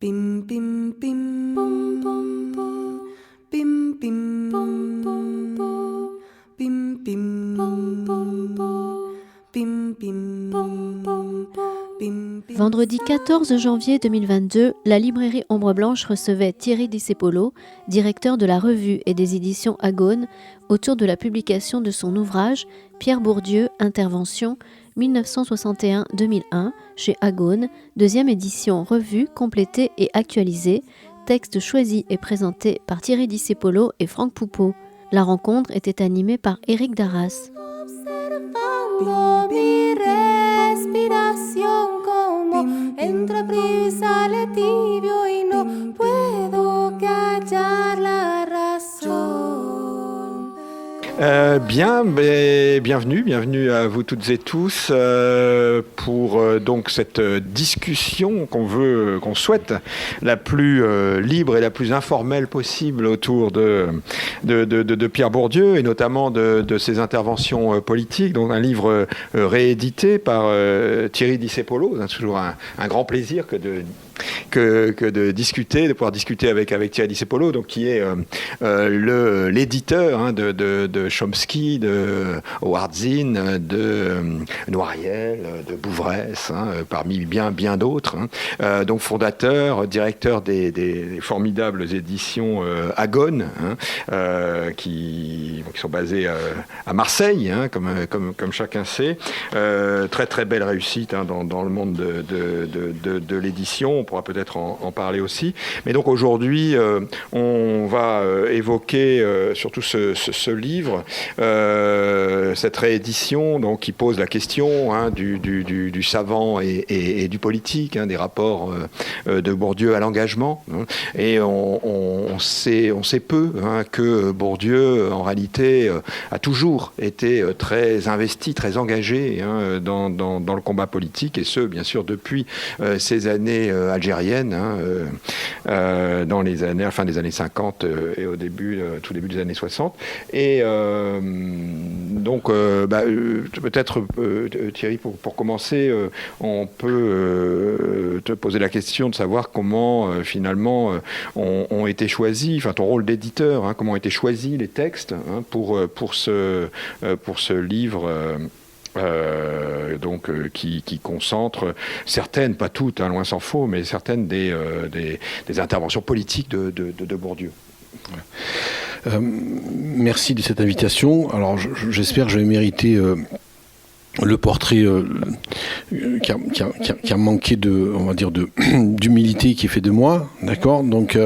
Bim bim bim bom bom bom. Bim bim bom bom bom. Bim bim bom bom bom. Bim bim bom bom bom. Vendredi 14 janvier 2022, la librairie Ombre Blanche recevait Thierry Discepolo, directeur de la revue et des éditions Agone, autour de la publication de son ouvrage Pierre Bourdieu, Intervention 1961-2001 chez Agone, deuxième édition revue, complétée et actualisée, texte choisi et présenté par Thierry Discepolo et Franck Poupeau. La rencontre était animée par Éric Darras. Mi respiración como entra prisa le tibio y no puedo callar la razón. Bienvenue à vous toutes et tous pour donc cette discussion qu'on souhaite la plus libre et la plus informelle possible autour de Pierre Bourdieu et notamment de ses interventions politiques. Donc un livre réédité par Thierry Discepolo. C'est toujours un grand plaisir que de pouvoir discuter avec Thierry Discepolo, donc qui est l'éditeur de Chomsky, de Howard Zinn, de Noiriel, de Bouvresse, parmi bien d'autres. Donc fondateur, directeur des formidables éditions Agone, qui sont basées à Marseille, comme chacun sait. Très très belle réussite dans le monde de l'édition. On pourra peut-être en parler aussi. Mais donc aujourd'hui, on va évoquer surtout ce livre, cette réédition donc, qui pose la question du savant et du politique, des rapports de Bourdieu à l'engagement. Et on sait peu que Bourdieu, en réalité, a toujours été très investi, très engagé dans le combat politique, et ce, bien sûr, depuis ces années algérienne, dans les années, fin des années 50 et tout début des années 60. Et donc, peut-être, Thierry, pour commencer, on peut te poser la question de savoir comment, finalement, ont été choisis, enfin, ton rôle d'éditeur, comment ont été choisis les textes pour ce livre. Qui concentre certaines, pas toutes, loin s'en faut, mais certaines des interventions politiques de Bourdieu. Merci de cette invitation. Alors j'espère que je vais mériter le portrait qui a manqué d'humilité qui est fait de moi, d'accord. Donc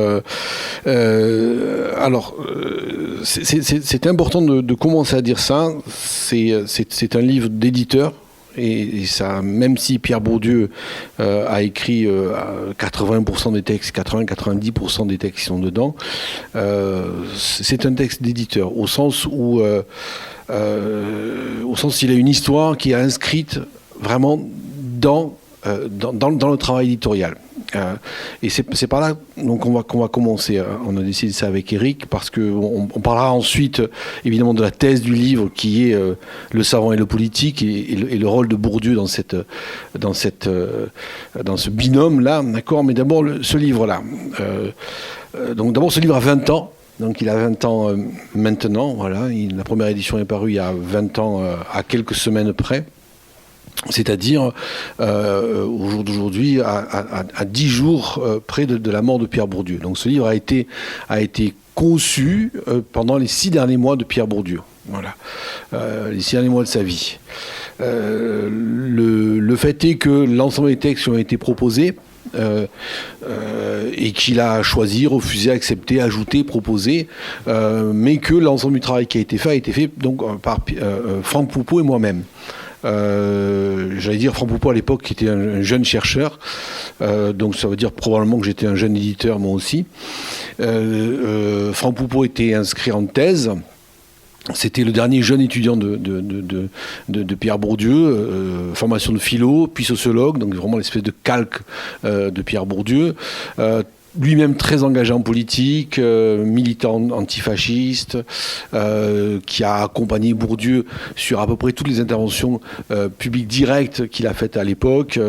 c'est important de commencer à dire ça. C'est un livre d'éditeur. Et ça, même si Pierre Bourdieu a écrit 80% des textes, 80-90% des textes qui sont dedans, c'est un texte d'éditeur, au sens où il a une histoire qui est inscrite vraiment dans le travail éditorial. Et c'est par là donc qu'on va commencer. On a décidé ça avec Éric parce qu'on parlera ensuite évidemment de la thèse du livre qui est le savant et le politique et le rôle de Bourdieu dans ce binôme-là, d'accord. Mais d'abord ce livre-là. Donc d'abord ce livre a 20 ans. Donc il a 20 ans maintenant, voilà. La première édition est parue il y a 20 ans à quelques semaines près. C'est-à-dire, au jour d'aujourd'hui, à 10 jours près de la mort de Pierre Bourdieu. Donc ce livre a été conçu pendant les 6 derniers mois de Pierre Bourdieu. Voilà, les 6 derniers mois de sa vie. Le fait est que l'ensemble des textes qui ont été proposés, et qu'il a choisi, refusé, accepté, ajouté, proposé, mais que l'ensemble du travail qui a été fait donc, par Franck Poupeau et moi-même. J'allais dire Franck Poupeau à l'époque qui était un jeune chercheur, donc ça veut dire probablement que j'étais un jeune éditeur moi aussi. Franck Poupeau était inscrit en thèse. C'était le dernier jeune étudiant de Pierre Bourdieu, formation de philo, puis sociologue, donc vraiment l'espèce de calque de Pierre Bourdieu. lui-même très engagé en politique, militant antifasciste, qui a accompagné Bourdieu sur à peu près toutes les interventions publiques directes qu'il a faites à l'époque,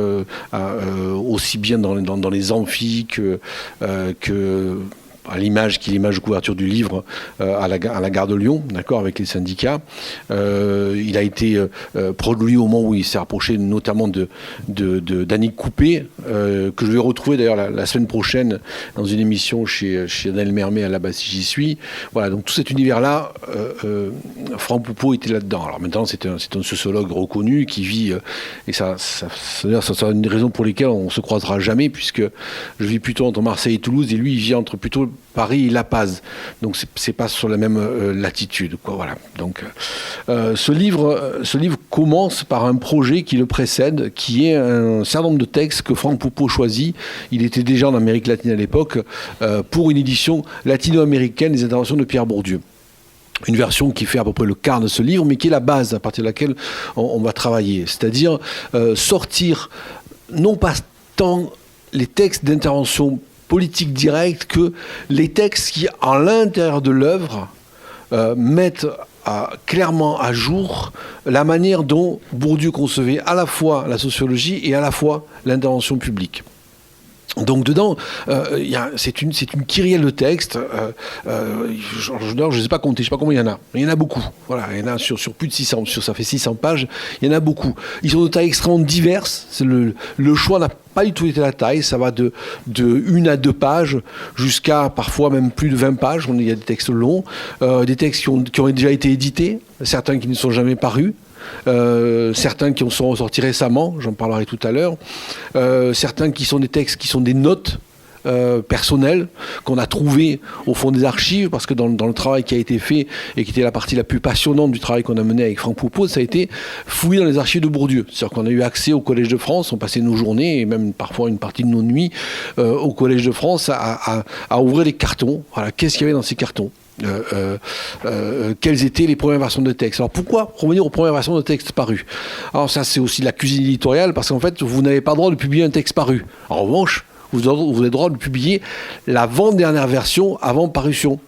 aussi bien dans les amphis que à l'image de couverture du livre à la gare de Lyon, d'accord, avec les syndicats. Il a été produit au moment où il s'est rapproché notamment d'Annick Coupé, que je vais retrouver d'ailleurs la semaine prochaine dans une émission chez Daniel Mermet à la base si j'y suis. Voilà, donc tout cet univers-là, Franck Poupeau était là-dedans. Alors maintenant, c'est un sociologue reconnu qui vit, et ça sera une des raisons pour lesquelles on ne se croisera jamais, puisque je vis plutôt entre Marseille et Toulouse, et lui, il vit entre plutôt Paris et La Paz, donc c'est pas sur la même latitude, quoi. Voilà. Donc ce livre commence par un projet qui le précède, qui est un certain nombre de textes que Franck Poupeau choisit. Il était déjà en Amérique latine à l'époque pour une édition latino-américaine des interventions de Pierre Bourdieu. Une version qui fait à peu près le quart de ce livre, mais qui est la base à partir de laquelle on va travailler. C'est-à-dire sortir non pas tant les textes d'intervention politique directe que les textes qui, à l'intérieur de l'œuvre, mettent clairement à jour la manière dont Bourdieu concevait à la fois la sociologie et à la fois l'intervention publique. Donc dedans, c'est une kyrielle de textes. Je ne sais pas compter, je ne sais pas combien il y en a. Il y en a beaucoup. Voilà, il y en a sur plus de 600, ça fait 600 pages. Il y en a beaucoup. Ils sont de tailles extrêmement diverses. Le choix n'a pas du tout été la taille. Ça va de 1 à 2 pages jusqu'à parfois même plus de 20 pages. Il y a des textes longs, des textes qui ont déjà été édités, certains qui ne sont jamais parus. Certains qui sont ressortis récemment, j'en parlerai tout à l'heure, certains qui sont des textes qui sont des notes personnelles qu'on a trouvées au fond des archives, parce que dans le travail qui a été fait et qui était la partie la plus passionnante du travail qu'on a mené avec Franck Poupeau, ça a été fouiller dans les archives de Bourdieu. C'est-à-dire qu'on a eu accès au Collège de France, on passait nos journées et même parfois une partie de nos nuits au Collège de France à ouvrir les cartons. Voilà, qu'est-ce qu'il y avait dans ces cartons ? Quelles étaient les premières versions de texte. Alors pourquoi revenir aux premières versions de texte parues? Alors ça, c'est aussi la cuisine éditoriale, parce qu'en fait vous n'avez pas le droit de publier un texte paru. En revanche, vous avez le droit de publier l'avant-dernière version avant parution,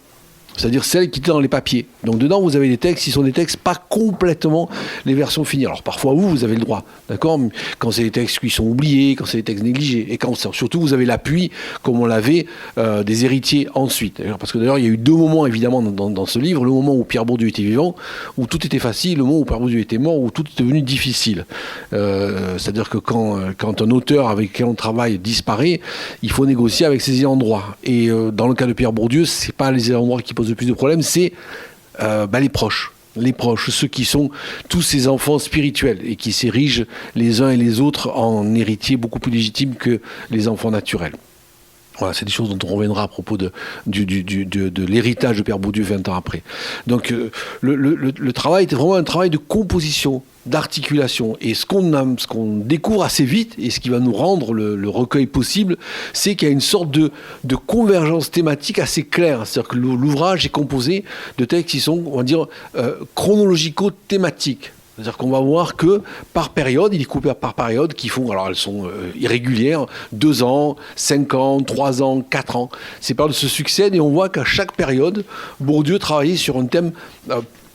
c'est-à-dire celle qui était dans les papiers. Donc dedans, vous avez des textes qui sont des textes pas complètement les versions finies. Alors parfois, vous avez le droit, d'accord, quand c'est des textes qui sont oubliés, quand c'est des textes négligés, et quand surtout vous avez l'appui, comme on l'avait, des héritiers ensuite. Parce que d'ailleurs, il y a eu 2 moments évidemment dans ce livre, le moment où Pierre Bourdieu était vivant, où tout était facile, le moment où Pierre Bourdieu était mort, où tout est devenu difficile. C'est-à-dire que quand un auteur avec qui on travaille disparaît, il faut négocier avec ses ayants droit. Et dans le cas de Pierre Bourdieu, c'est pas les ayants droit qui posent le plus de problèmes, c'est les proches. Les proches, ceux qui sont tous ces enfants spirituels et qui s'érigent les uns et les autres en héritiers beaucoup plus légitimes que les enfants naturels. Voilà, c'est des choses dont on reviendra à propos de l'héritage de Pierre Bourdieu 20 ans après. Donc le travail était vraiment un travail de composition, d'articulation. Et ce qu'on découvre assez vite, et ce qui va nous rendre le recueil possible, c'est qu'il y a une sorte de convergence thématique assez claire. C'est-à-dire que l'ouvrage est composé de textes qui sont, on va dire, chronologico-thématiques. C'est-à-dire qu'on va voir que par période, il est coupé par période, qui font, alors elles sont irrégulières, 2 ans, 5 ans, 3 ans, 4 ans. Ces périodes se succèdent et on voit qu'à chaque période, Bourdieu travaillait sur un thème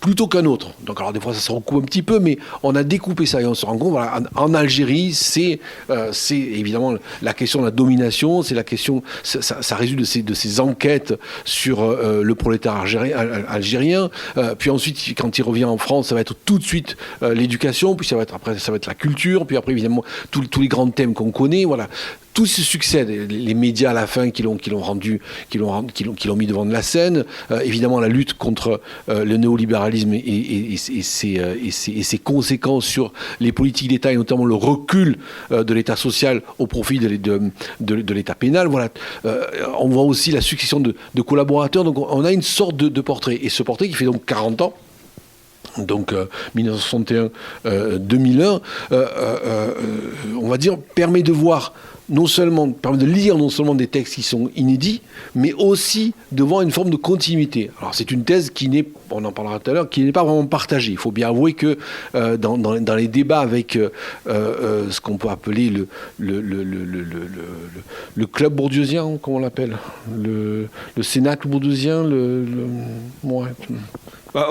plutôt qu'un autre. Donc alors des fois ça se recoupe un petit peu, mais on a découpé ça et on se rend compte, voilà, en Algérie, c'est évidemment la question de la domination, c'est la question, ça résulte de ces enquêtes sur le prolétaire algérien. Puis ensuite, quand il revient en France, ça va être tout de suite l'éducation, puis après ça va être la culture, puis après évidemment tous les grands thèmes qu'on connaît, voilà. Tout se succède, les médias à la fin qui l'ont mis devant de la scène, évidemment la lutte contre le néolibéralisme et ses conséquences sur les politiques d'État et notamment le recul de l'État social au profit de l'État pénal. Voilà. On voit aussi la succession de collaborateurs, donc on a une sorte de portrait. Et ce portrait qui fait donc 40 ans, donc 1961-2001, on va dire, permet de voir permet de lire non seulement des textes qui sont inédits, mais aussi de voir une forme de continuité. Alors c'est une thèse qui n'est, on en parlera tout à l'heure, qui n'est pas vraiment partagée. Il faut bien avouer que dans les débats avec ce qu'on peut appeler le club bourdieusien, comment on l'appelle, le cénacle bourdieusien, ouais.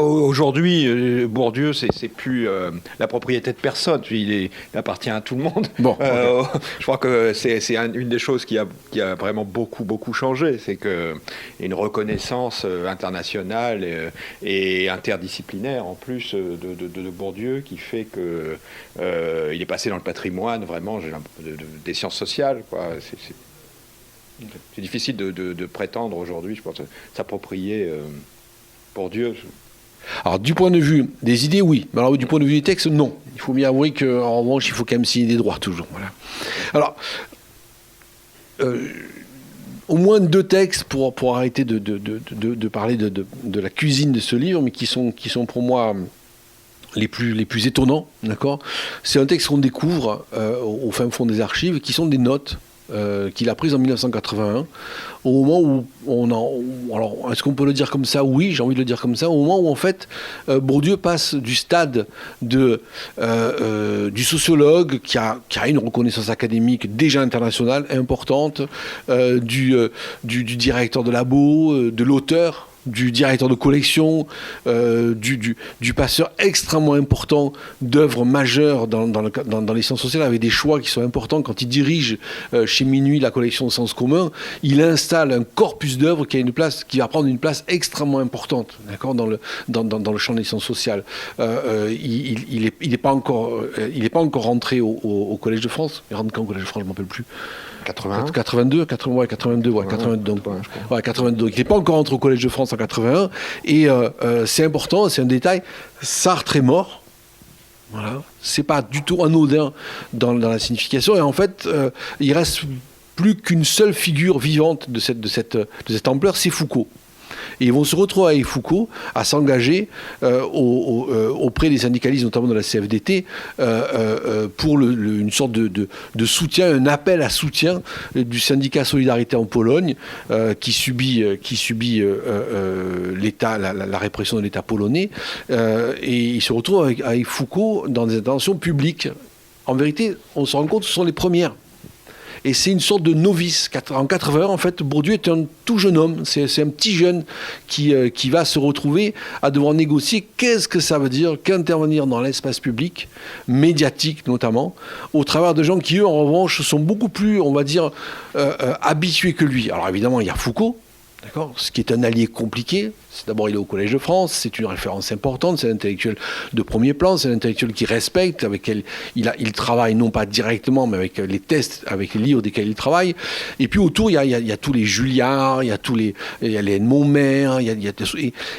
Aujourd'hui, Bourdieu, c'est plus la propriété de personne. Il appartient à tout le monde. Bon, je crois que c'est une des choses qui a vraiment beaucoup changé. C'est qu'il y a une reconnaissance internationale et interdisciplinaire, en plus, de Bourdieu, qui fait qu'il est passé dans le patrimoine, vraiment, des sciences sociales, quoi. C'est difficile de prétendre aujourd'hui, je pense, s'approprier Bourdieu. Alors, du point de vue des idées, oui. Mais alors, du point de vue des textes, non. Il faut bien avouer qu'en revanche, il faut quand même signer des droits, toujours. Voilà. Alors, au moins 2 textes pour arrêter de parler de la cuisine de ce livre, mais qui sont pour moi les plus étonnants, d'accord. C'est un texte qu'on découvre au fin fond des archives, qui sont des notes qu'il a prises en 1981, au moment où alors est-ce qu'on peut le dire comme ça? Oui, j'ai envie de le dire comme ça, au moment où en fait Bourdieu passe du stade du sociologue qui a une reconnaissance académique déjà internationale importante, du directeur de labo, de l'auteur, du directeur de collection, du passeur extrêmement important d'œuvres majeures dans les sciences sociales, avec des choix qui sont importants. Quand il dirige chez Minuit la collection Sens commun, il installe un corpus d'œuvres qui va prendre une place extrêmement importante, d'accord, dans le champ des sciences sociales. Il n'est pas encore rentré au Collège de France. Il rentre quand au Collège de France, je ne m'en rappelle plus. 82. Donc, 82. Il n'est pas encore rentré au Collège de France en 81. Et c'est important, c'est un détail. Sartre est mort. Voilà. C'est pas du tout anodin dans la signification. Et en fait, il reste plus qu'une seule figure vivante de cette ampleur, c'est Foucault. Et ils vont se retrouver avec Foucault à s'engager auprès des syndicalistes, notamment de la CFDT, pour une sorte de soutien, un appel à soutien du syndicat Solidarité en Pologne, qui subit l'État, la répression de l'État polonais. Et ils se retrouvent avec Foucault dans des interventions publiques. En vérité, on se rend compte que ce sont les premières. Et c'est une sorte de novice. En 80, en fait, Bourdieu est un tout jeune homme. C'est un petit jeune qui va se retrouver à devoir négocier qu'est-ce que ça veut dire qu'intervenir dans l'espace public, médiatique notamment, au travers de gens qui, eux, en revanche, sont beaucoup plus, on va dire, habitués que lui. Alors évidemment, il y a Foucault, d'accord, ce qui est un allié compliqué. D'abord, il est au Collège de France, c'est une référence importante, c'est un intellectuel de premier plan, c'est un intellectuel qui respecte, avec lequel il travaille non pas directement, mais avec les tests, avec les livres desquels il travaille. Et puis autour, il y a tous les Julliard, il y a les Montmer,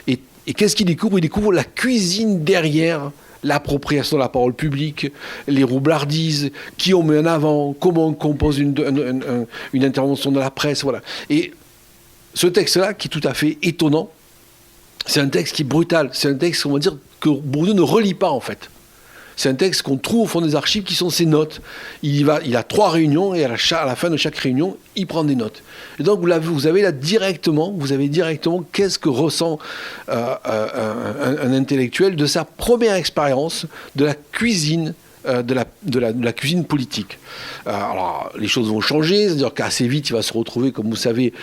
et qu'est-ce qu'il découvre? Il découvre la cuisine derrière l'appropriation de la parole publique, les roublardises, qui on met en avant, comment on compose une intervention de la presse, voilà. Et ce texte-là, qui est tout à fait étonnant, c'est un texte qui est brutal. C'est un texte, on va dire, que Bourdieu ne relit pas, en fait. C'est un texte qu'on trouve au fond des archives, qui sont ses notes. Il a 3 réunions, et à la fin de chaque réunion, il prend des notes. Et donc, vous avez directement qu'est-ce que ressent un intellectuel de sa première expérience de la cuisine, de la cuisine politique. Alors, les choses vont changer, c'est-à-dire qu'assez vite, il va se retrouver, comme vous savez,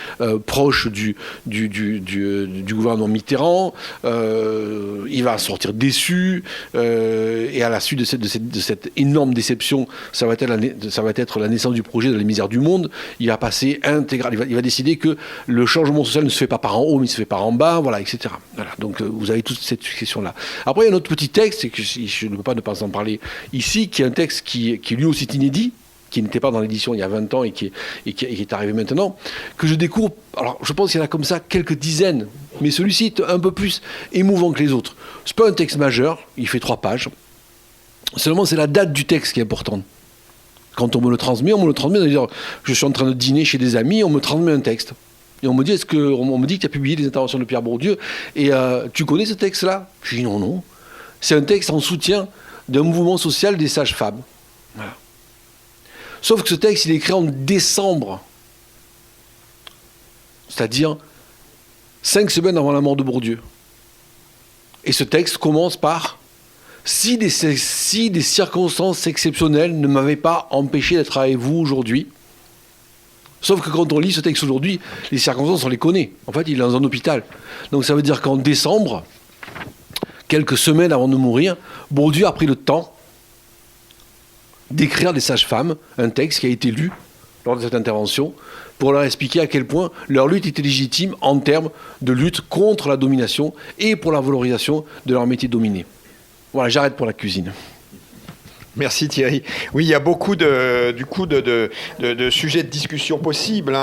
proche du gouvernement Mitterrand. Il va sortir déçu, et à la suite de cette énorme déception, ça va être la naissance du projet de la misère du monde. Il va passer intégral. Il va décider que le changement social ne se fait pas par en haut, mais il se fait par en bas, voilà, etc. Voilà. Donc, vous avez toute cette question-là. Après, il y a un autre petit texte, et que je ne peux pas ne pas en parler ici, qui est un texte qui lui aussi est inédit, qui n'était pas dans l'édition il y a 20 ans et qui est arrivé maintenant, que je découvre. Alors, je pense qu'il y en a comme ça quelques dizaines, mais celui-ci est un peu plus émouvant que les autres. C'est pas un texte majeur, il fait 3 pages. Seulement, c'est la date du texte qui est importante. Quand on me le transmet, c'est-à-dire, je suis en train de dîner chez des amis, on me transmet un texte. Et on me dit que tu as publié des interventions de Pierre Bourdieu, et tu connais ce texte-là? Je dis non. C'est un texte en soutien d'un mouvement social des sages-femmes. Voilà. Sauf que ce texte, il est écrit en décembre. C'est-à-dire 5 semaines avant la mort de Bourdieu. Et ce texte commence par « Si des circonstances exceptionnelles ne m'avaient pas empêché d'être avec vous aujourd'hui ». Sauf que quand on lit ce texte aujourd'hui, les circonstances, on les connaît. En fait, il est dans un hôpital. Donc ça veut dire qu'en décembre, quelques semaines avant de mourir, Bourdieu a pris le temps d'écrire des sages-femmes, un texte qui a été lu lors de cette intervention, pour leur expliquer à quel point leur lutte était légitime en termes de lutte contre la domination et pour la valorisation de leur métier dominé. Voilà, j'arrête pour la cuisine. Merci Thierry. Oui, il y a beaucoup de sujets de discussion possibles,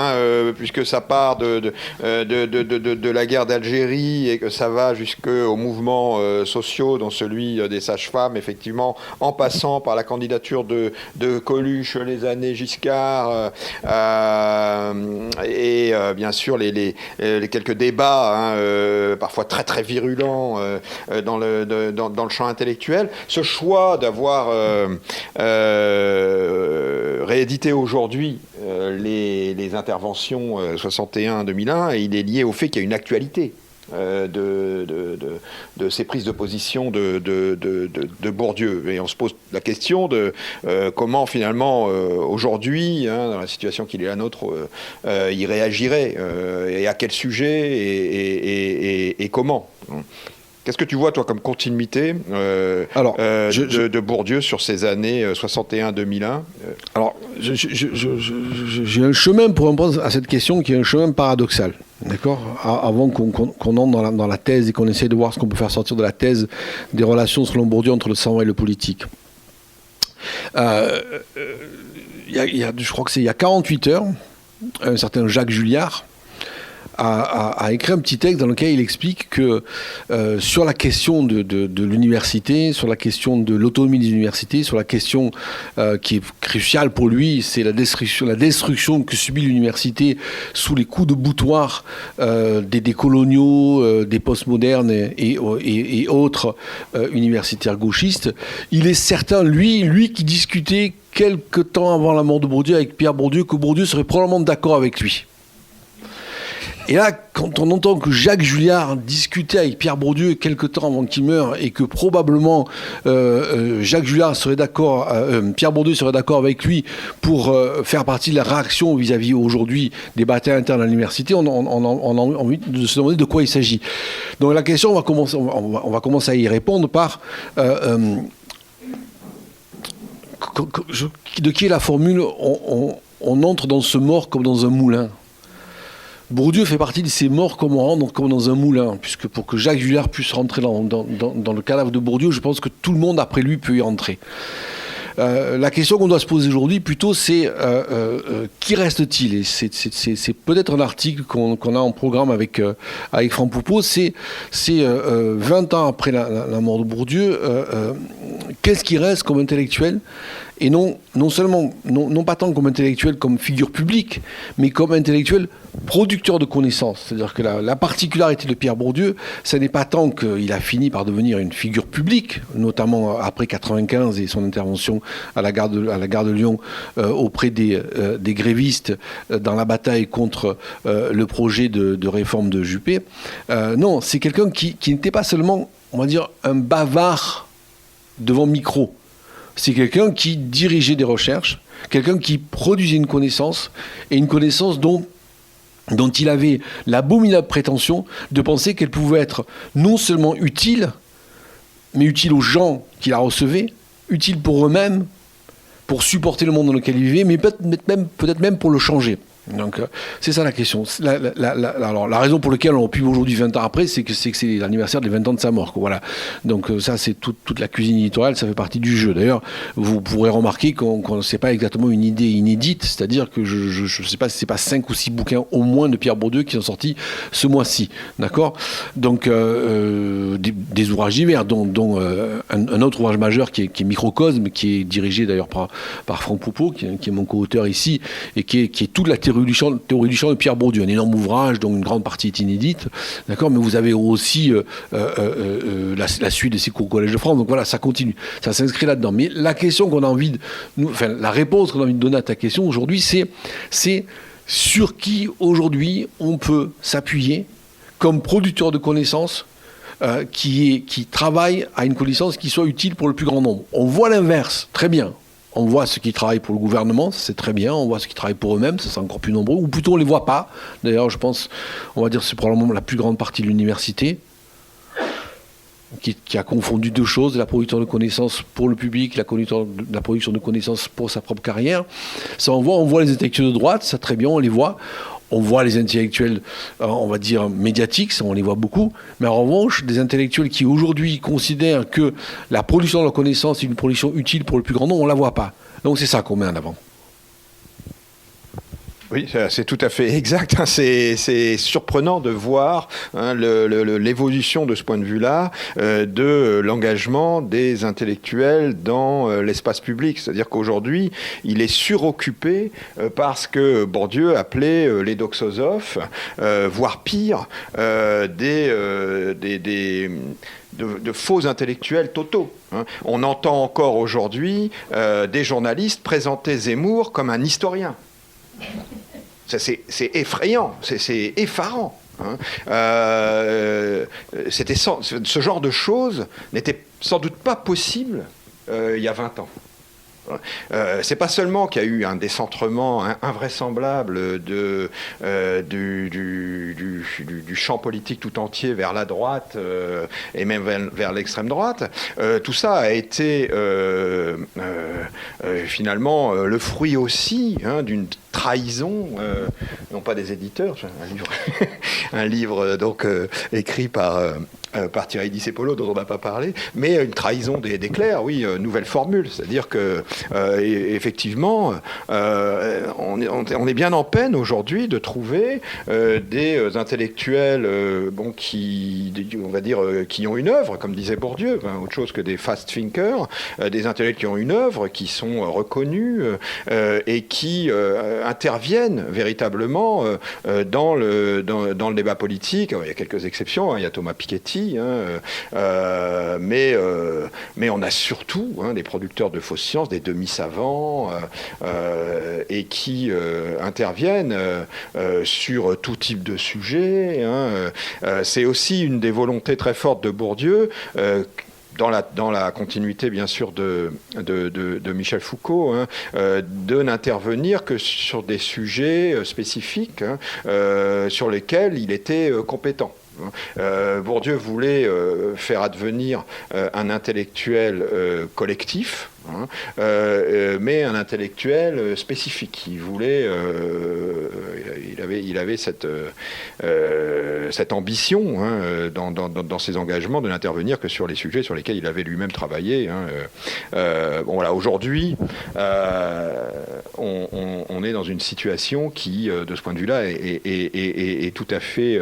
puisque ça part de la guerre d'Algérie et que ça va jusqu'aux mouvements sociaux, dont celui des sages-femmes, effectivement, en passant par la candidature de Coluche, les années Giscard, et bien sûr les quelques débats, parfois très très virulents dans le champ intellectuel. Ce choix d'avoir rééditer aujourd'hui les interventions 61-2001, et il est lié au fait qu'il y a une actualité de ces prises de position de Bourdieu. Et on se pose la question de comment finalement aujourd'hui, dans la situation qui est la nôtre, il réagirait, et à quel sujet et comment. Qu'est-ce que tu vois, toi, comme continuité de Bourdieu sur ces années 61-2001 Alors, j'ai un chemin pour répondre à cette question qui est un chemin paradoxal. D'accord ? Avant qu'on entre dans la thèse et qu'on essaye de voir ce qu'on peut faire sortir de la thèse des relations, selon Bourdieu, entre le savant et le politique. Je crois que c'est il y a 48 heures, un certain Jacques Julliard a écrit un petit texte dans lequel il explique que sur la question de l'université, sur la question de l'autonomie des universités, sur la question qui est cruciale pour lui, c'est la destruction que subit l'université sous les coups de boutoir des coloniaux, des postmodernes et autres universitaires gauchistes. Il est certain, lui qui discutait quelque temps avant la mort de Bourdieu avec Pierre Bourdieu, que Bourdieu serait probablement d'accord avec lui. Et là, quand on entend que Jacques Julliard discutait avec Pierre Bourdieu quelque temps avant qu'il meure et que probablement Jacques Julliard serait d'accord, Pierre Bourdieu serait d'accord avec lui pour faire partie de la réaction vis-à-vis aujourd'hui des batailles internes à l'université, on a envie de se demander de quoi il s'agit. Donc la question, on va commencer à y répondre par de qui est la formule on entre dans ce mort comme dans un moulin. Bourdieu fait partie de ces morts comme on rentre comme dans un moulin, puisque pour que Jacques Julliard puisse rentrer dans le cadavre de Bourdieu, je pense que tout le monde après lui peut y rentrer. La question qu'on doit se poser aujourd'hui, plutôt, c'est qui reste-t-il ? Et c'est peut-être un article qu'on a en programme avec Franck Poupeau. C'est 20 ans après la mort de Bourdieu, qu'est-ce qui reste comme intellectuel ? Et non seulement, non pas tant comme intellectuel, comme figure publique, mais comme intellectuel producteur de connaissances. C'est-à-dire que la particularité de Pierre Bourdieu, ce n'est pas tant qu'il a fini par devenir une figure publique, notamment après 1995 et son intervention à la gare de Lyon auprès des grévistes dans la bataille contre le projet de réforme de Juppé. Non, c'est quelqu'un qui n'était pas seulement, on va dire, un bavard devant micro. C'est quelqu'un qui dirigeait des recherches, quelqu'un qui produisait une connaissance, et une connaissance dont il avait l'abominable prétention de penser qu'elle pouvait être non seulement utile, mais utile aux gens qui la recevaient, utile pour eux-mêmes, pour supporter le monde dans lequel ils vivaient, mais peut-être même pour le changer. Donc c'est ça la question. Alors la raison pour laquelle on pue aujourd'hui 20 ans après, c'est que c'est l'anniversaire des 20 ans de sa mort. Voilà. Donc ça c'est toute la cuisine éditoriale, ça fait partie du jeu. D'ailleurs, vous pourrez remarquer qu'on ne sait pas exactement une idée inédite, c'est-à-dire que je ne sais pas si c'est pas 5 ou 6 bouquins au moins de Pierre Bourdieu qui sont sortis ce mois-ci. D'accord ? Donc des ouvrages divers, dont un autre ouvrage majeur qui est Microcosme, qui est dirigé d'ailleurs par Franck Poupeau, qui est mon co-auteur ici, et qui est toute la théorie théorie du champ de Pierre Bourdieu, un énorme ouvrage dont une grande partie est inédite, d'accord, mais vous avez aussi la suite de ces cours au Collège de France, donc voilà, ça continue, ça s'inscrit là-dedans. Mais la question qu'on a envie de, la réponse qu'on a envie de donner à ta question aujourd'hui, c'est sur qui aujourd'hui on peut s'appuyer comme producteur de connaissances qui travaille à une connaissance qui soit utile pour le plus grand nombre. On voit l'inverse, très bien. On voit ceux qui travaillent pour le gouvernement, c'est très bien. On voit ceux qui travaillent pour eux-mêmes, ça c'est encore plus nombreux. Ou plutôt on ne les voit pas. D'ailleurs, je pense, on va dire c'est probablement la plus grande partie de l'université qui a confondu deux choses, la production de connaissances pour le public, la production de connaissances pour sa propre carrière. Ça, on voit les intellectuels de droite, ça très bien, on les voit. On voit les intellectuels, on va dire, médiatiques, ça, on les voit beaucoup. Mais en revanche, des intellectuels qui aujourd'hui considèrent que la production de leur connaissance est une production utile pour le plus grand nombre, on ne la voit pas. Donc c'est ça qu'on met en avant. Oui, c'est tout à fait exact. C'est surprenant de voir l'évolution de ce point de vue-là de l'engagement des intellectuels dans l'espace public. C'est-à-dire qu'aujourd'hui, il est suroccupé par ce que Bourdieu appelait les doxosophes, voire pire, de faux intellectuels totaux. On entend encore aujourd'hui des journalistes présenter Zemmour comme un historien. C'est effrayant, c'est effarant. Ce genre de choses n'était sans doute pas possible il y a 20 ans. C'est pas seulement qu'il y a eu un décentrement invraisemblable du champ politique tout entier vers la droite et même vers l'extrême droite. Tout ça a été finalement le fruit aussi d'une trahison, non pas des éditeurs, un livre donc écrit par Thierry Di Cepolo, dont on n'a pas parlé, mais une trahison des clercs, oui, nouvelle formule, c'est-à-dire que effectivement, on est bien en peine aujourd'hui de trouver des intellectuels, on va dire, qui ont une œuvre, comme disait Bourdieu, autre chose que des fast thinkers, des intellectuels qui ont une œuvre, qui sont reconnus et qui interviennent véritablement dans le débat politique. Il y a quelques exceptions, il y a Thomas Piketty, mais on a surtout des producteurs de fausses sciences, des demi-savants, et qui interviennent sur tout type de sujet. C'est aussi une des volontés très fortes de Bourdieu, dans la continuité bien sûr de Michel Foucault, de n'intervenir que sur des sujets spécifiques sur lesquels il était compétent. Bourdieu voulait faire advenir un intellectuel collectif, mais un intellectuel spécifique. Il voulait, il avait cette ambition dans ses engagements de n'intervenir que sur les sujets sur lesquels il avait lui-même travaillé. Bon voilà, aujourd'hui, on est dans une situation qui, de ce point de vue-là, est tout à fait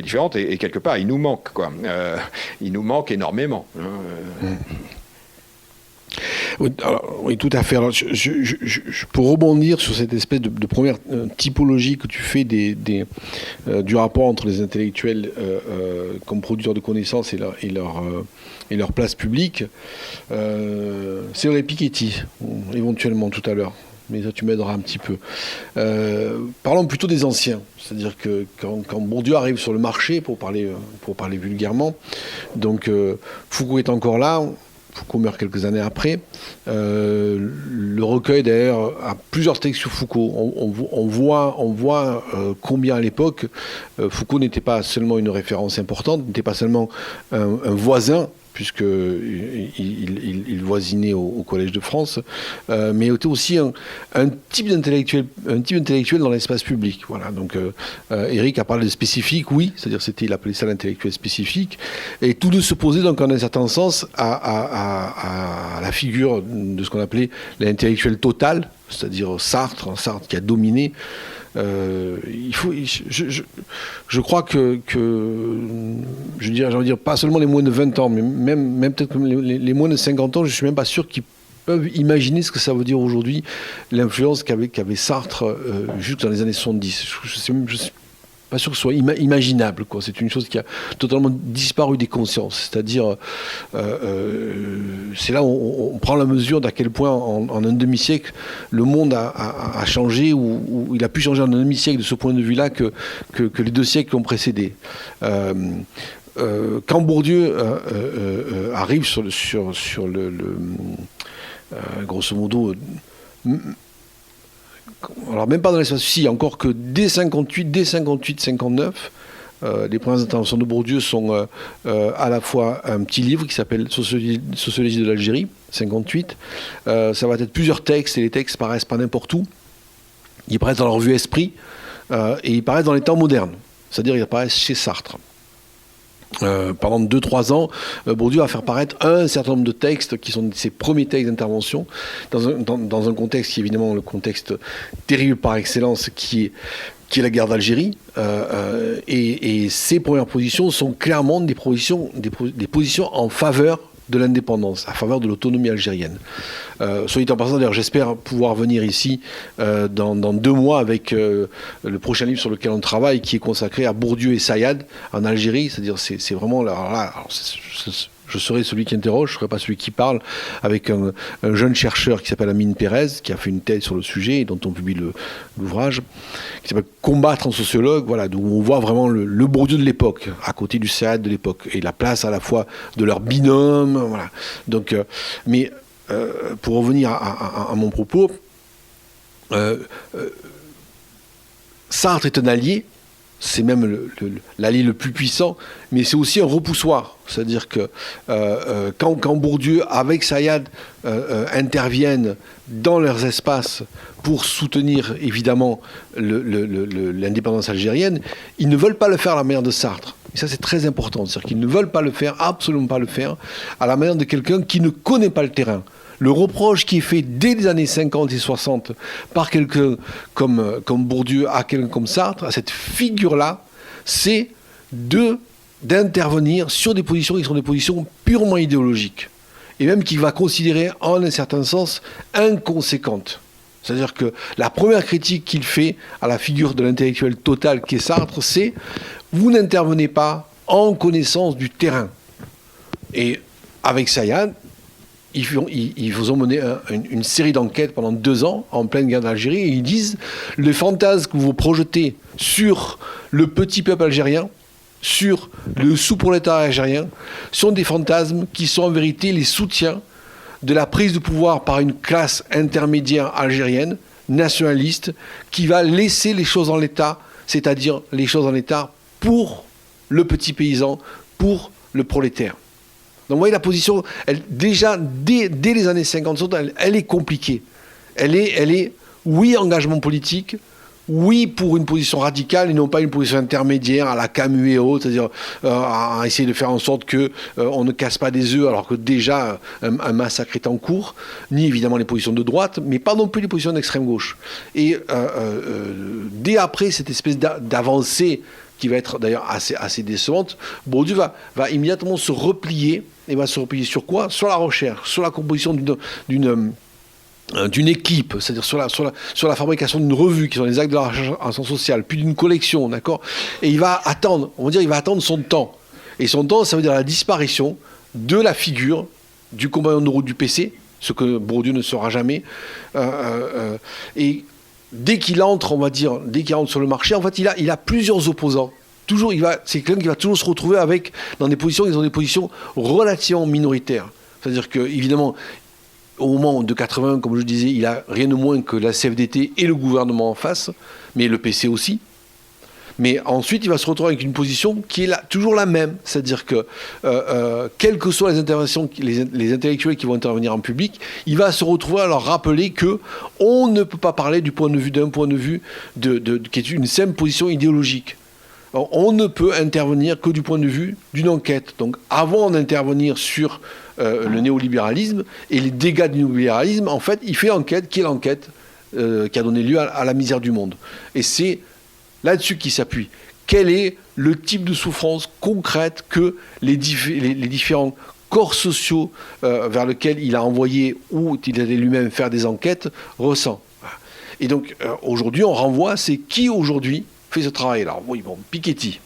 différente et quelque part, il nous manque, quoi. Il nous manque énormément. Oui, tout à fait. Alors, pour rebondir sur cette espèce de première typologie que tu fais du rapport entre les intellectuels comme producteurs de connaissances et leur place publique, c'est vrai, Piketty, éventuellement tout à l'heure. Mais ça, tu m'aideras un petit peu. Parlons plutôt des anciens. C'est-à-dire que quand Bourdieu arrive sur le marché, pour parler vulgairement, donc Foucault est encore là. Foucault meurt quelques années après. Le recueil, d'ailleurs, a plusieurs textes sur Foucault. On voit combien, à l'époque, Foucault n'était pas seulement une référence importante, n'était pas seulement un voisin, puisqu'il voisinait au Collège de France, mais était aussi un type d'intellectuel dans l'espace public. Voilà. Donc, Éric a parlé de spécifique, oui, c'est-à-dire il appelait ça l'intellectuel spécifique, et tous deux se posaient donc en un certain sens à la figure de ce qu'on appelait l'intellectuel total, c'est-à-dire Sartre qui a dominé. Je crois que j'ai envie de dire pas seulement les moins de 20 ans, mais même peut-être les moins de 50 ans, je ne suis même pas sûr qu'ils pas imaginer ce que ça veut dire aujourd'hui, l'influence qu'avait Sartre jusque dans les années 70. Je ne suis pas sûr que ce soit imaginable, quoi. C'est une chose qui a totalement disparu des consciences. C'est-à-dire, c'est là où on prend la mesure d'à quel point, en un demi-siècle, le monde a changé, ou il a pu changer en un demi-siècle de ce point de vue-là que les 2 siècles qui ont précédé. Quand Bourdieu arrive sur le grosso modo, alors même pas dans l'espace, si, encore que dès 58-59, les premières interventions de Bourdieu sont à la fois un petit livre qui s'appelle Sociologie de l'Algérie, 58. Ça va être plusieurs textes, et les textes paraissent pas n'importe où. Ils paraissent dans la revue Esprit, et ils paraissent dans les temps modernes, c'est-à-dire ils apparaissent chez Sartre. Pendant 2-3 ans, Bourdieu va faire paraître un certain nombre de textes qui sont ses premiers textes d'intervention dans un contexte qui est évidemment le contexte terrible par excellence qui est la guerre d'Algérie, et ses premières positions sont clairement des positions en faveur de l'indépendance, en faveur de l'autonomie algérienne. Soit dit en passant, d'ailleurs, j'espère pouvoir venir ici dans 2 mois avec le prochain livre sur lequel on travaille, qui est consacré à Bourdieu et Sayad en Algérie. C'est-à-dire, c'est vraiment là. Je serai celui qui interroge, je ne serai pas celui qui parle, avec un jeune chercheur qui s'appelle Amine Pérez, qui a fait une thèse sur le sujet et dont on publie l'ouvrage, qui s'appelle Combattre en sociologue, voilà, d'où on voit vraiment le Bourdieu de l'époque, à côté du Sayad de l'époque, et la place à la fois de leur binôme, voilà. Donc, mais pour revenir à mon propos, Sartre est un allié. C'est même l'allié le plus puissant, mais c'est aussi un repoussoir. C'est-à-dire que quand Bourdieu, avec Sayad, interviennent dans leurs espaces pour soutenir évidemment l'indépendance algérienne, ils ne veulent pas le faire à la manière de Sartre. Et ça, c'est très important. C'est-à-dire qu'ils ne veulent pas le faire, absolument pas le faire, à la manière de quelqu'un qui ne connaît pas le terrain. Le reproche qui est fait dès les années 50 et 60 par quelqu'un comme Bourdieu à quelqu'un comme Sartre, à cette figure-là, c'est d'intervenir sur des positions qui sont des positions purement idéologiques. Et même qu'il va considérer, en un certain sens, inconséquentes. C'est-à-dire que la première critique qu'il fait à la figure de l'intellectuel total qu'est Sartre, c'est « vous n'intervenez pas en connaissance du terrain ». Et avec Sayad, ils vous ont mené une série d'enquêtes pendant 2 ans en pleine guerre d'Algérie, et ils disent les fantasmes que vous projetez sur le petit peuple algérien, sur le sous-prolétariat algérien, sont des fantasmes qui sont en vérité les soutiens de la prise de pouvoir par une classe intermédiaire algérienne, nationaliste, qui va laisser les choses en l'état, c'est-à-dire les choses en l'état pour le petit paysan, pour le prolétaire. Donc vous voyez la position, déjà dès les années 50, elle est compliquée. Elle est, oui, engagement politique, oui, pour une position radicale et non pas une position intermédiaire à la Camus et autres, c'est-à-dire à essayer de faire en sorte qu'on ne casse pas des œufs alors que déjà un massacre est en cours, ni évidemment les positions de droite, mais pas non plus les positions d'extrême gauche. Et dès après cette espèce d'avancée qui va être d'ailleurs assez décevante, Bourdieu va immédiatement se replier, et va se replier sur quoi ? Sur la recherche, sur la composition d'une équipe, c'est-à-dire sur la fabrication d'une revue, qui sont les actes de la recherche en sciences sociales, puis d'une collection, d'accord ? Et il va attendre son temps. Et son temps, ça veut dire la disparition de la figure du compagnon de route du PC, ce que Bourdieu ne sera jamais, et dès qu'il entre sur le marché, en fait, il a plusieurs opposants. Toujours, c'est quelqu'un qui va toujours se retrouver dans des positions qui sont des positions relativement minoritaires. C'est-à-dire que, évidemment, au moment de 80, comme je disais, il a rien de moins que la CFDT et le gouvernement en face, mais le PC aussi. Mais ensuite, il va se retrouver avec une position qui est toujours la même. C'est-à-dire que, quelles que soient les interventions, les intellectuels qui vont intervenir en public, il va se retrouver à leur rappeler qu'on ne peut pas parler d'un point de vue qui est une simple position idéologique. On ne peut intervenir que du point de vue d'une enquête. Donc, avant d'intervenir sur le néolibéralisme et les dégâts du néolibéralisme, en fait, il fait l'enquête qui est l'enquête qui a donné lieu à la misère du monde. Et c'est là-dessus qu'il s'appuie. Quel est le type de souffrance concrète que les différents corps sociaux vers lesquels il a envoyé ou il allait lui-même faire des enquêtes ressent. Et donc aujourd'hui, on renvoie, c'est qui aujourd'hui fait ce travail-là? Oui, bon, Piketty.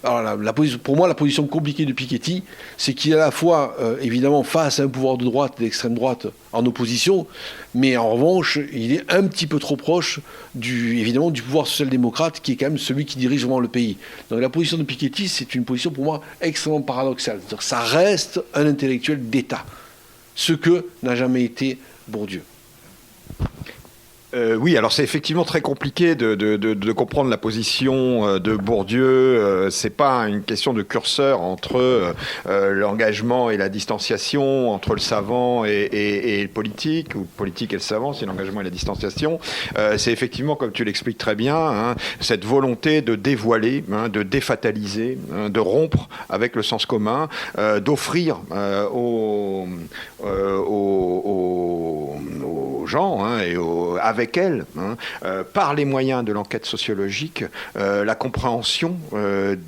Alors pour moi, la position compliquée de Piketty, c'est qu'il est à la fois, évidemment, face à un pouvoir de droite, d'extrême droite, en opposition, mais en revanche, il est un petit peu trop proche, évidemment, du pouvoir social-démocrate, qui est quand même celui qui dirige vraiment le pays. Donc la position de Piketty, c'est une position, pour moi, extrêmement paradoxale. C'est-à-dire que ça reste un intellectuel d'État, ce que n'a jamais été Bourdieu. Oui, alors c'est effectivement très compliqué de comprendre la position de Bourdieu. C'est pas une question de curseur entre l'engagement et la distanciation, entre le savant et le politique, ou le politique et le savant, c'est l'engagement et la distanciation. C'est effectivement, comme tu l'expliques très bien, hein, cette volonté de dévoiler, hein, de défataliser, hein, de rompre avec le sens commun, d'offrir aux gens, hein, et avec elles, hein, par les moyens de l'enquête sociologique, la compréhension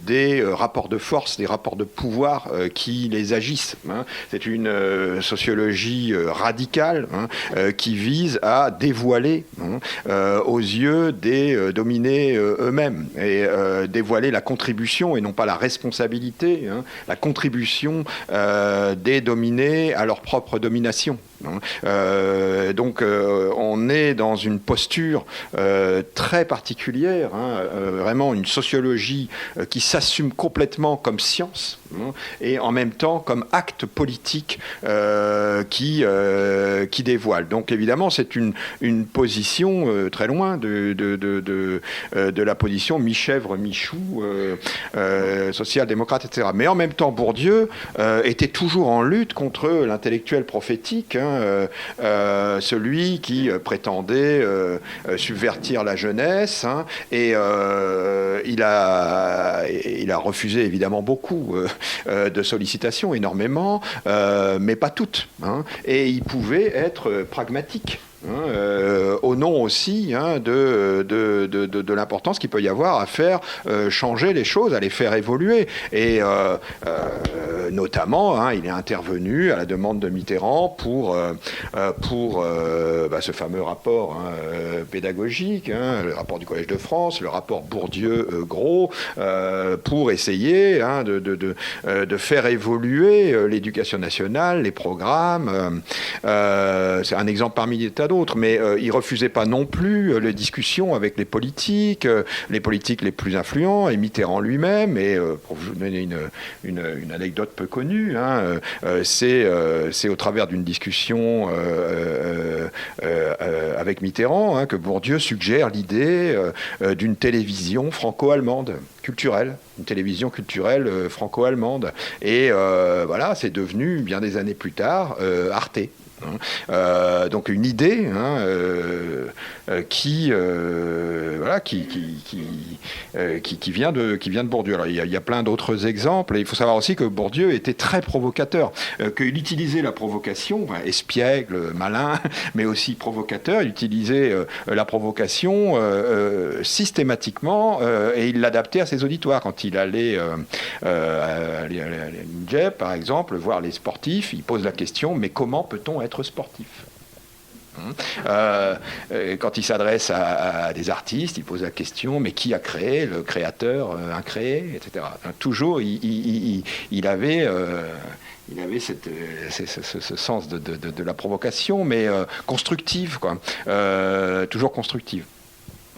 des rapports de force, des rapports de pouvoir qui les agissent. Hein. C'est une sociologie radicale, hein, qui vise à dévoiler, hein, aux yeux des dominés eux-mêmes, et dévoiler la contribution et non pas la responsabilité, hein, la contribution des dominés à leur propre domination. Donc on est dans une posture très particulière, hein, vraiment une sociologie qui s'assume complètement comme science, hein, et en même temps comme acte politique qui dévoile. Donc évidemment c'est une position très loin de la position mi-chèvre, mi-chou, social-démocrate, etc. Mais en même temps Bourdieu était toujours en lutte contre l'intellectuel prophétique, hein, celui qui prétendait subvertir la jeunesse, hein, et il a refusé évidemment beaucoup de sollicitations, énormément, mais pas toutes, hein, et il pouvait être pragmatique. Au nom aussi, hein, de l'importance qu'il peut y avoir à faire changer les choses, à les faire évoluer. Et notamment, hein, il est intervenu à la demande de Mitterrand pour ce fameux rapport, hein, pédagogique, hein, le rapport du Collège de France, le rapport Bourdieu-Gros, pour essayer, hein, de faire évoluer l'éducation nationale, les programmes. C'est un exemple parmi des tas d'autres, mais il ne refusait pas non plus les discussions avec les politiques les plus influents, et Mitterrand lui-même. Et pour vous donner une anecdote peu connue, hein, c'est au travers d'une discussion avec Mitterrand, hein, que Bourdieu suggère l'idée d'une télévision franco-allemande culturelle, une télévision culturelle franco-allemande. Et voilà, c'est devenu, bien des années plus tard, Arte. Donc une idée, hein, qui vient de Bourdieu. Alors, il y a plein d'autres exemples, et il faut savoir aussi que Bourdieu était très provocateur, qu'il utilisait la provocation, espiègle, malin, mais aussi provocateur. Il utilisait la provocation systématiquement, et il l'adaptait à ses auditoires. Quand il allait à l'INJEP, par exemple, voir les sportifs, il pose la question: mais comment peut-on être sportif? Quand il s'adresse à des artistes, il pose la question: mais qui a créé? Le créateur incréé, etc. Toujours, il avait ce sens de la provocation, mais constructive, quoi. Toujours constructive.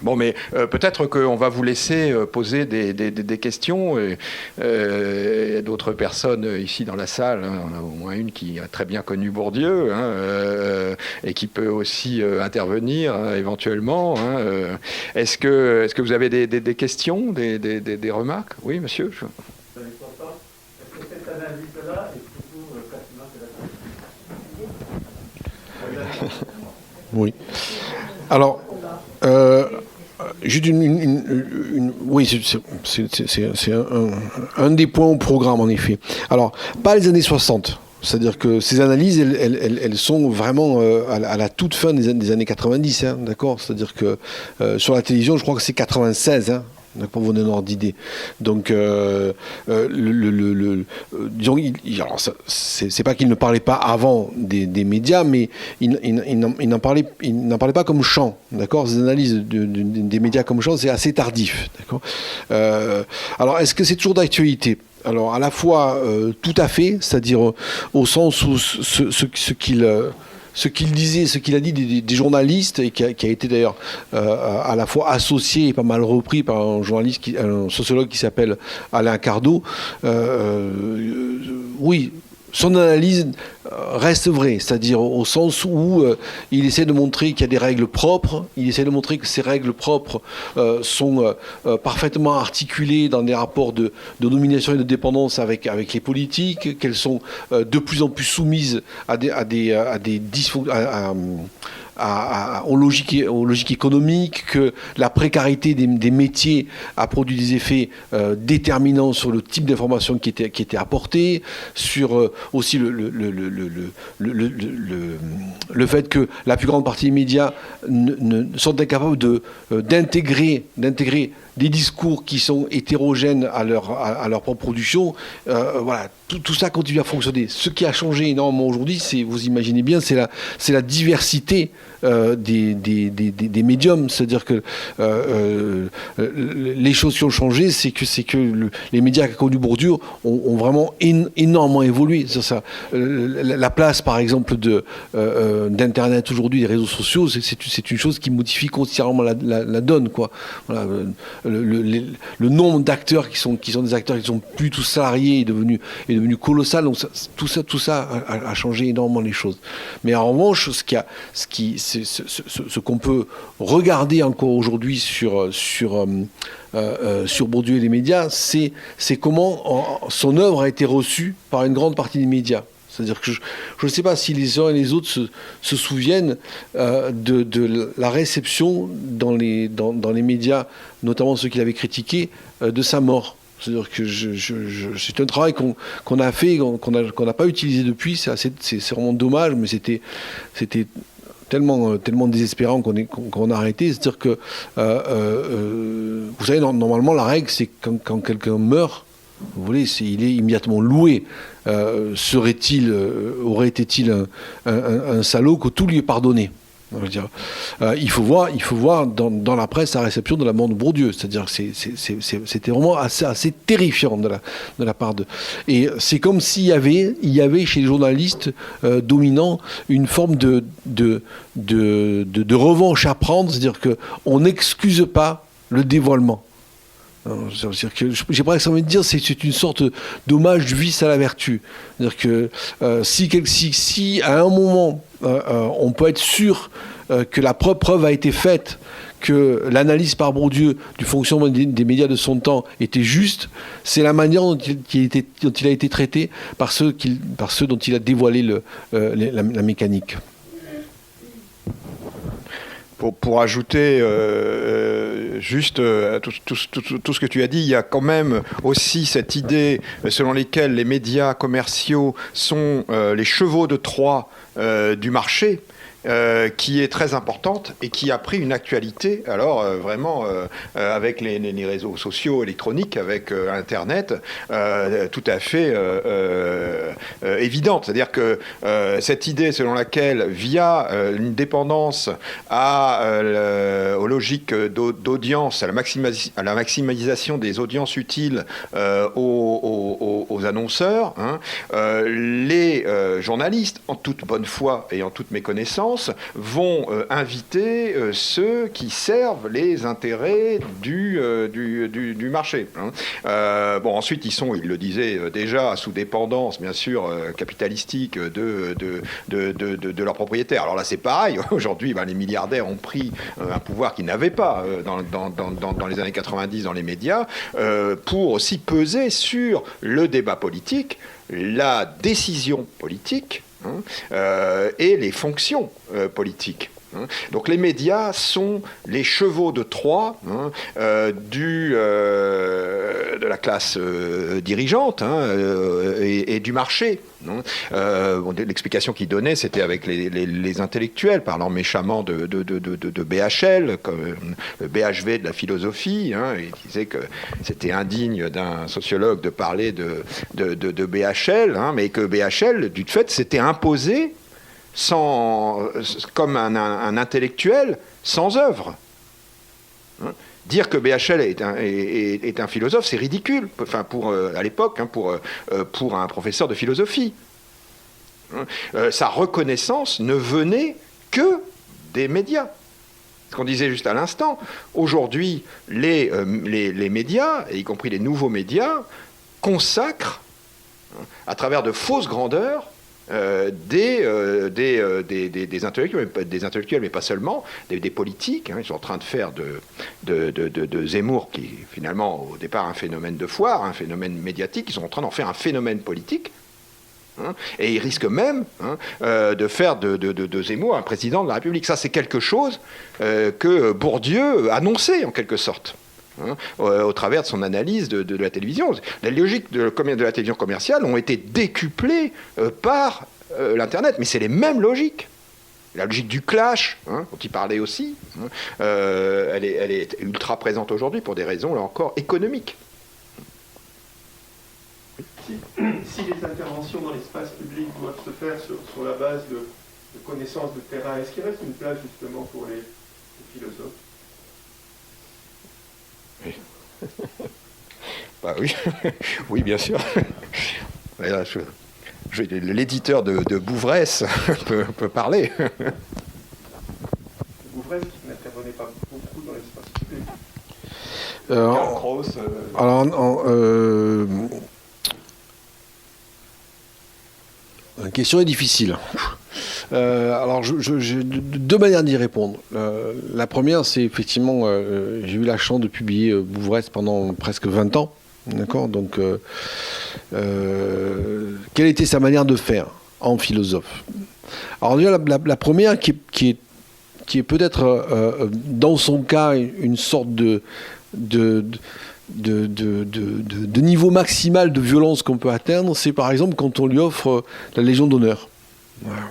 Bon, mais peut-être qu'on va vous laisser poser des questions. Il y a d'autres personnes ici dans la salle, hein, on a au moins une qui a très bien connu Bourdieu, hein, et qui peut aussi intervenir, hein, éventuellement. Hein. Est-ce que vous avez des questions, des remarques? Oui, monsieur. Est-ce que cette analyse-là est toujours pertinente? Oui. Alors... juste oui, c'est un des points au programme, en effet. Alors, pas les années 60. C'est-à-dire que ces analyses, elles sont vraiment à la toute fin des années 90, hein, d'accord? C'est-à-dire que sur la télévision, je crois que c'est 96, hein, pour vous donner un ordre d'idée. Donc, disons, alors c'est pas qu'il ne parlait pas avant des médias, mais il n'en parlait pas comme champ, d'accord. Ces analyses des médias comme champ, c'est assez tardif, d'accord. Alors, est-ce que c'est toujours d'actualité ? Alors, à la fois, tout à fait, c'est-à-dire au sens où ce qu'il disait, ce qu'il a dit des journalistes, et qui a été d'ailleurs à la fois associé et pas mal repris par un sociologue qui s'appelle Alain Cardot, oui, son analyse reste vraie, c'est-à-dire au sens où il essaie de montrer qu'il y a des règles propres, il essaie de montrer que ces règles propres sont parfaitement articulées dans des rapports de domination et de dépendance avec les politiques, qu'elles sont de plus en plus soumises aux logiques économiques, que la précarité des métiers a produit des effets déterminants sur le type d'information qui était apportée, sur aussi le fait que la plus grande partie des médias sont incapables d'intégrer des discours qui sont hétérogènes à leur propre production. Voilà, tout ça continue à fonctionner. Ce qui a changé énormément aujourd'hui, vous imaginez bien, c'est la diversité des médiums. C'est-à-dire que les choses qui ont changé, c'est que les médias qu'a connu Bourdieu ont vraiment énormément évolué. La place, par exemple, d'Internet aujourd'hui, des réseaux sociaux, c'est une chose qui modifie considérablement la donne, quoi. Voilà, le nombre d'acteurs qui sont des acteurs qui sont plus tous salariés est devenu colossal. Donc tout ça a changé énormément les choses. Mais en revanche, ce qu'on peut regarder encore aujourd'hui sur Bourdieu et les médias, c'est comment son œuvre a été reçue par une grande partie des médias. C'est-à-dire que je ne sais pas si les uns et les autres se souviennent de la réception dans les médias, notamment ceux qu'il avait critiqués, de sa mort. C'est-à-dire que c'est un travail qu'on a fait, qu'on n'a pas utilisé depuis. C'est vraiment dommage, mais c'était tellement désespérant qu'on a arrêté. C'est-à-dire que, vous savez, normalement, la règle, c'est quand quelqu'un meurt, vous voulez, il est immédiatement loué. Aurait été-il un salaud que tout lui est pardonné? Je veux dire, il faut voir dans la presse la réception de la mort de Bourdieu. C'est-à-dire que c'était vraiment assez terrifiant de la part de... Et c'est comme s'il y avait chez les journalistes dominants une forme de revanche à prendre. C'est-à-dire qu'on n'excuse pas le dévoilement. J'ai presque envie de dire c'est une sorte d'hommage du vice à la vertu. C'est-à-dire que si à un moment on peut être sûr que la preuve a été faite, que l'analyse par Bourdieu du fonctionnement des médias de son temps était juste, c'est la manière dont il a été traité par ceux dont il a dévoilé la mécanique. Pour ajouter juste tout ce que tu as dit, il y a quand même aussi cette idée selon laquelle les médias commerciaux sont les chevaux de Troie du marché. Qui est très importante et qui a pris une actualité, alors vraiment avec les réseaux sociaux électroniques, avec Internet, tout à fait évidente. C'est-à-dire que cette idée selon laquelle, via une dépendance aux logiques d'audience, à la maximisation des audiences utiles aux annonceurs, les journalistes, en toute bonne foi et en toute méconnaissance, vont inviter ceux qui servent les intérêts du marché. Ensuite, ils le disaient déjà, sous dépendance, bien sûr, capitalistique de leurs propriétaires. Alors là, c'est pareil. Aujourd'hui, les milliardaires ont pris un pouvoir qu'ils n'avaient pas dans les années 90 dans les médias, pour aussi peser sur le débat politique, la décision politique, et les fonctions politiques. Donc les médias sont les chevaux de Troie de la classe dirigeante et du marché. L'explication qu'il donnait, c'était avec les intellectuels, parlant méchamment de BHL, comme le BHV de la philosophie. Il disait que c'était indigne d'un sociologue de parler de BHL, mais que BHL, du fait, s'était imposé comme un intellectuel sans œuvre. Dire que BHL est un philosophe, c'est ridicule, à l'époque, pour un professeur de philosophie. Sa reconnaissance ne venait que des médias. Ce qu'on disait juste à l'instant, aujourd'hui, les médias, y compris les nouveaux médias, consacrent, à travers de fausses grandeurs, des intellectuels, mais pas seulement, des politiques. Ils sont en train de faire de Zemmour, qui est finalement au départ un phénomène de foire, un phénomène médiatique, ils sont en train d'en faire un phénomène politique. Et ils risquent même de faire de Zemmour un président de la République. Ça, c'est quelque chose que Bourdieu annonçait en quelque sorte. Au travers de son analyse de la télévision. Les logiques de la télévision commerciale ont été décuplées par l'Internet, mais c'est les mêmes logiques. La logique du clash, dont il parlait aussi, elle est ultra présente aujourd'hui pour des raisons, là encore, économiques. Si les interventions dans l'espace public doivent se faire sur la base de connaissances de terrain, est-ce qu'il reste une place justement pour les philosophes ? Oui. Bah oui, oui, bien sûr. L'éditeur de Bouvresse peut parler. Bouvresse qui n'intervenait pas beaucoup dans l'espace public. La question est difficile. Alors, j'ai deux manières d'y répondre. La première, c'est effectivement, j'ai eu la chance de publier Bouvresse pendant presque 20 ans. D'accord ? Donc, quelle était sa manière de faire en philosophe ? Alors, déjà, la première, qui est peut-être, dans son cas, une sorte de niveau maximal de violence qu'on peut atteindre, c'est par exemple quand on lui offre la Légion d'honneur. Voilà.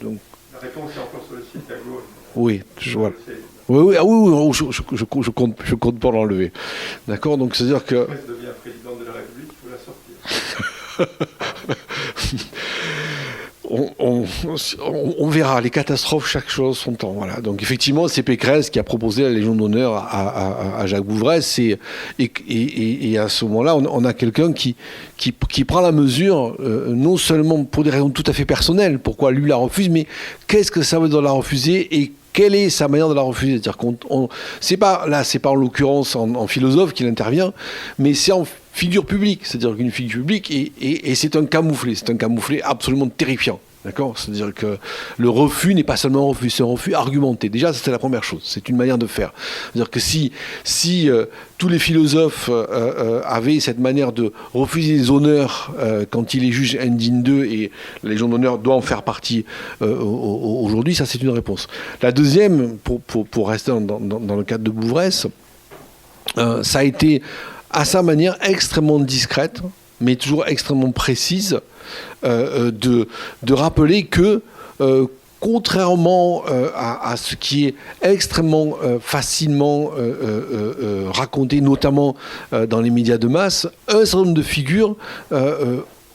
Donc, la réponse est encore sur le site à gauche. Oui, voilà. Oui, je compte pas l'enlever. D'accord, donc c'est-à-dire que. Si elle devient présidente de la République, il faut la sortir. On verra, les catastrophes, chaque chose son temps. Voilà. Donc effectivement, c'est Pécresse qui a proposé la Légion d'honneur à Jacques Bouvresse, et à ce moment-là, on a quelqu'un qui prend la mesure, non seulement pour des raisons tout à fait personnelles, pourquoi lui la refuse, mais qu'est-ce que ça veut dire de la refuser et quelle est sa manière de la refuser. C'est-à-dire c'est pas en l'occurrence en philosophe qu'il intervient, mais c'est en figure publique. C'est-à-dire qu'une figure publique, et c'est un camouflet absolument terrifiant. D'accord ? C'est-à-dire que le refus n'est pas seulement un refus, c'est un refus argumenté. Déjà, c'est la première chose. C'est une manière de faire. C'est-à-dire que si tous les philosophes avaient cette manière de refuser les honneurs quand il est juge indigne d'eux, et la Légion d'honneur doit en faire partie aujourd'hui, ça c'est une réponse. La deuxième, pour rester dans le cadre de Bouvresse, ça a été à sa manière extrêmement discrète, mais toujours extrêmement précise, de rappeler que, contrairement à ce qui est extrêmement facilement raconté, notamment dans les médias de masse, un certain nombre de figures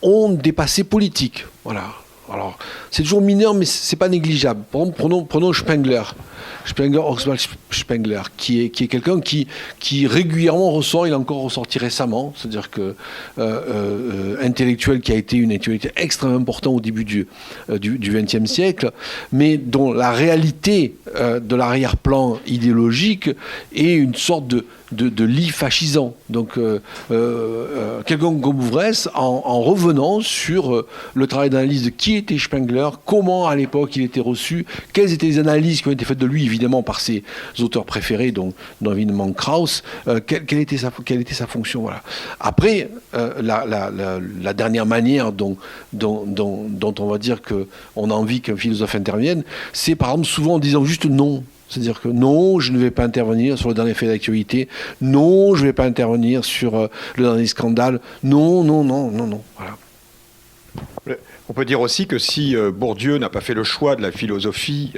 ont des passés politiques. Voilà. Alors, c'est toujours mineur, mais c'est pas négligeable. Par exemple, prenons Spengler, Oswald Spengler, qui est quelqu'un qui régulièrement ressort. Il a encore ressorti récemment, c'est-à-dire que intellectuel qui a été une intellectualité extrêmement importante au début du XXe siècle, mais dont la réalité de l'arrière-plan idéologique est une sorte de lit fascisant. Donc, quelqu'un comme Bouvresse, en revenant sur le travail d'analyse de qui était Spengler, comment à l'époque il était reçu, quelles étaient les analyses qui ont été faites de lui lui, évidemment, par ses auteurs préférés, dont évidemment Krauss, quelle était sa fonction, voilà. Après, la dernière manière dont on va dire qu'on a envie qu'un philosophe intervienne, c'est par exemple souvent en disant juste non. C'est-à-dire que non, je ne vais pas intervenir sur le dernier fait d'actualité. Non, je ne vais pas intervenir sur le dernier scandale. Non, voilà. On peut dire aussi que si Bourdieu n'a pas fait le choix de la philosophie,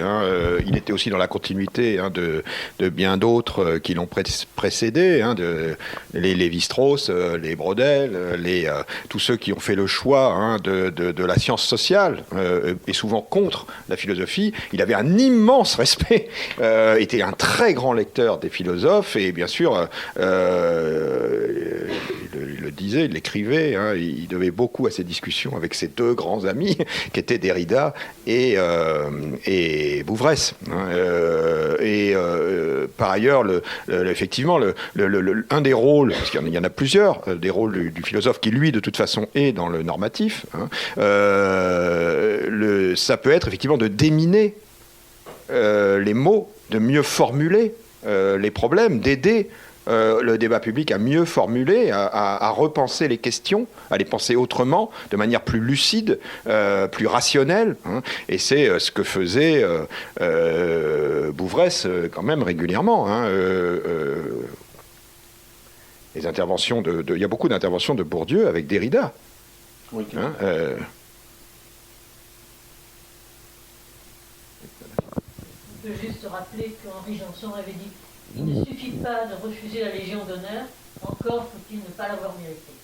il était aussi dans la continuité de bien d'autres qui l'ont précédé, les Lévi-Strauss, les Brodel, tous ceux qui ont fait le choix de la science sociale, et souvent contre la philosophie. Il avait un immense respect, était un très grand lecteur des philosophes, et bien sûr, il le disait, il l'écrivait, il devait beaucoup à ses discussions avec ses deux grands amis, qui étaient Derrida et Bouvresse. Par ailleurs, effectivement, un des rôles, parce qu'il y en a plusieurs, des rôles du philosophe qui, lui, de toute façon, est dans le normatif, ça peut être effectivement de déminer les mots, de mieux formuler les problèmes, d'aider le débat public à mieux formuler, à repenser les questions, à les penser autrement, de manière plus lucide, plus rationnelle. Et c'est ce que faisait Bouvresse quand même régulièrement. Les interventions il y a beaucoup d'interventions de Bourdieu avec Derrida. Oui, On peut juste rappeler qu'Henri Janson avait dit: il ne suffit pas de refuser la Légion d'honneur, encore faut-il ne pas l'avoir méritée.